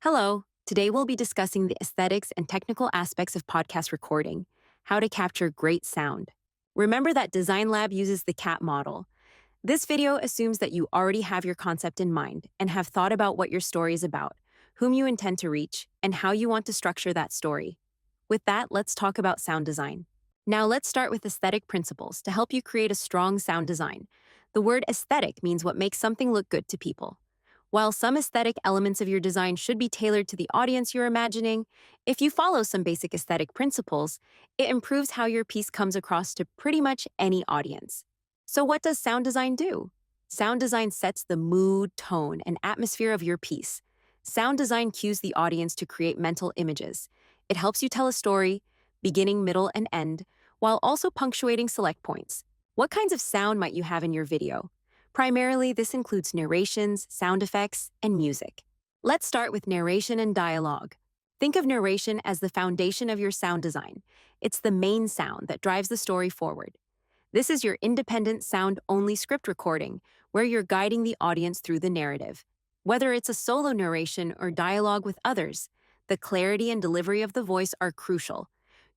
Hello. Today we'll be discussing the aesthetics and technical aspects of podcast recording, how to capture great sound. Remember that Design Lab uses the CAT model. This video assumes that you already have your concept in mind and have thought about what your story is about, whom you intend to reach, and how you want to structure that story. With that, let's talk about sound design. Now let's start with aesthetic principles to help you create a strong sound design. The word aesthetic means what makes something look good to people. While some aesthetic elements of your design should be tailored to the audience you're imagining, if you follow some basic aesthetic principles, it improves how your piece comes across to pretty much any audience. So, what does sound design do? Sound design sets the mood, tone, and atmosphere of your piece. Sound design cues the audience to create mental images. It helps you tell a story, beginning, middle, and end, while also punctuating select points. What kinds of sound might you have in your video? Primarily, this includes narrations, sound effects, and music. Let's start with narration and dialogue. Think of narration as the foundation of your sound design. It's the main sound that drives the story forward. This is your independent sound-only script recording, where you're guiding the audience through the narrative. Whether it's a solo narration or dialogue with others, the clarity and delivery of the voice are crucial.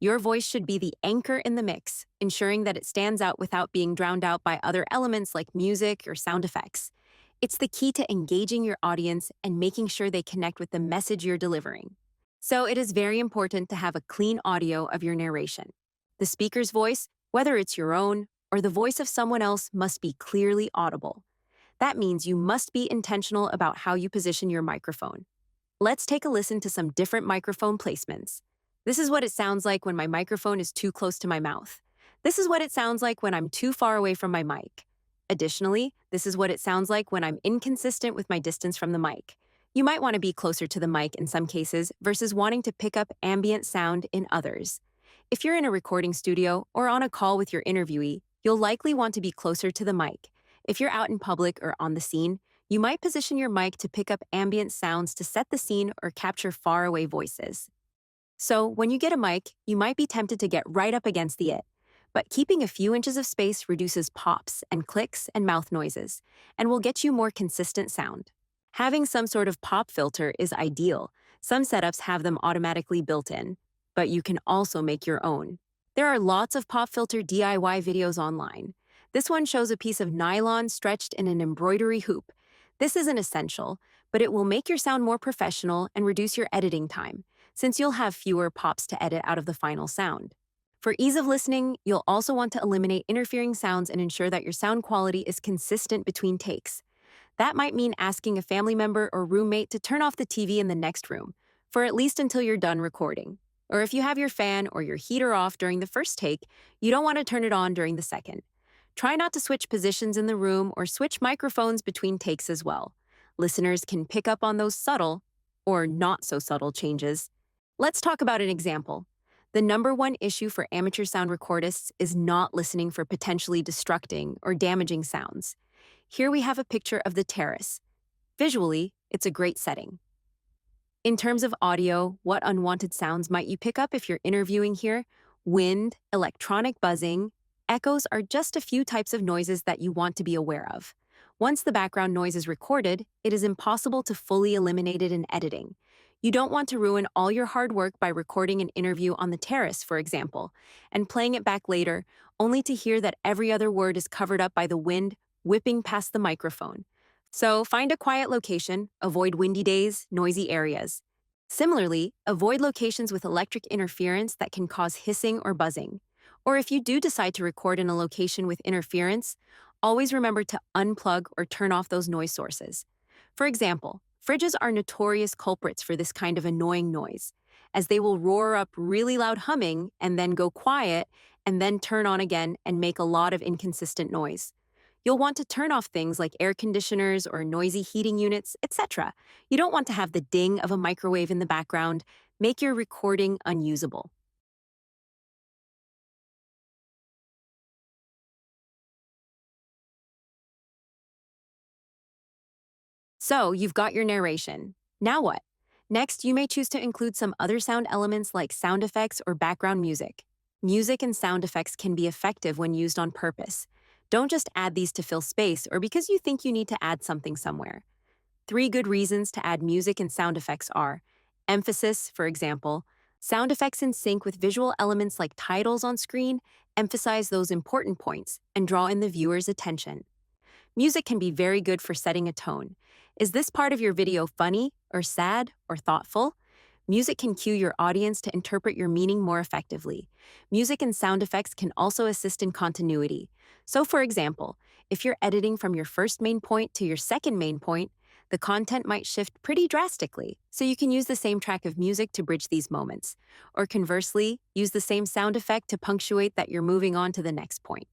Your voice should be the anchor in the mix, ensuring that it stands out without being drowned out by other elements like music or sound effects. It's the key to engaging your audience and making sure they connect with the message you're delivering. So it is very important to have a clean audio of your narration. The speaker's voice, whether it's your own or the voice of someone else, must be clearly audible. That means you must be intentional about how you position your microphone. Let's take a listen to some different microphone placements. This is what it sounds like when my microphone is too close to my mouth. This is what it sounds like when I'm too far away from my mic. Additionally, this is what it sounds like when I'm inconsistent with my distance from the mic. You might want to be closer to the mic in some cases versus wanting to pick up ambient sound in others. If you're in a recording studio or on a call with your interviewee, you'll likely want to be closer to the mic. If you're out in public or on the scene, you might position your mic to pick up ambient sounds to set the scene or capture faraway voices. So, when you get a mic, you might be tempted to get right up against the it. But keeping a few inches of space reduces pops and clicks and mouth noises, and will get you more consistent sound. Having some sort of pop filter is ideal. Some setups have them automatically built in, but you can also make your own. There are lots of pop filter DIY videos online. This one shows a piece of nylon stretched in an embroidery hoop. This isn't essential, but it will make your sound more professional and reduce your editing time, since you'll have fewer pops to edit out of the final sound. For ease of listening, you'll also want to eliminate interfering sounds and ensure that your sound quality is consistent between takes. That might mean asking a family member or roommate to turn off the TV in the next room, for at least until you're done recording. Or if you have your fan or your heater off during the first take, you don't want to turn it on during the second. Try not to switch positions in the room or switch microphones between takes as well. Listeners can pick up on those subtle, or not so subtle changes. Let's talk about an example. The number one issue for amateur sound recordists is not listening for potentially destructing or damaging sounds. Here we have a picture of the terrace. Visually, it's a great setting. In terms of audio, what unwanted sounds might you pick up if you're interviewing here? Wind, electronic buzzing, echoes are just a few types of noises that you want to be aware of. Once the background noise is recorded, it is impossible to fully eliminate it in editing. You don't want to ruin all your hard work by recording an interview on the terrace, for example, and playing it back later, only to hear that every other word is covered up by the wind whipping past the microphone. So find a quiet location, avoid windy days, noisy areas. Similarly, avoid locations with electric interference that can cause hissing or buzzing. Or if you do decide to record in a location with interference, always remember to unplug or turn off those noise sources. For example, fridges are notorious culprits for this kind of annoying noise, as they will roar up really loud humming and then go quiet and then turn on again and make a lot of inconsistent noise. You'll want to turn off things like air conditioners or noisy heating units, etc. You don't want to have the ding of a microwave in the background. Make your recording unusable. So, you've got your narration. Now what? Next, you may choose to include some other sound elements like sound effects or background music. Music and sound effects can be effective when used on purpose. Don't just add these to fill space or because you think you need to add something somewhere. Three good reasons to add music and sound effects are emphasis, for example, sound effects in sync with visual elements like titles on screen emphasize those important points and draw in the viewer's attention. Music can be very good for setting a tone. Is this part of your video funny, or sad, or thoughtful? Music can cue your audience to interpret your meaning more effectively. Music and sound effects can also assist in continuity. So, for example, if you're editing from your first main point to your second main point, the content might shift pretty drastically, so you can use the same track of music to bridge these moments. Or conversely, use the same sound effect to punctuate that you're moving on to the next point.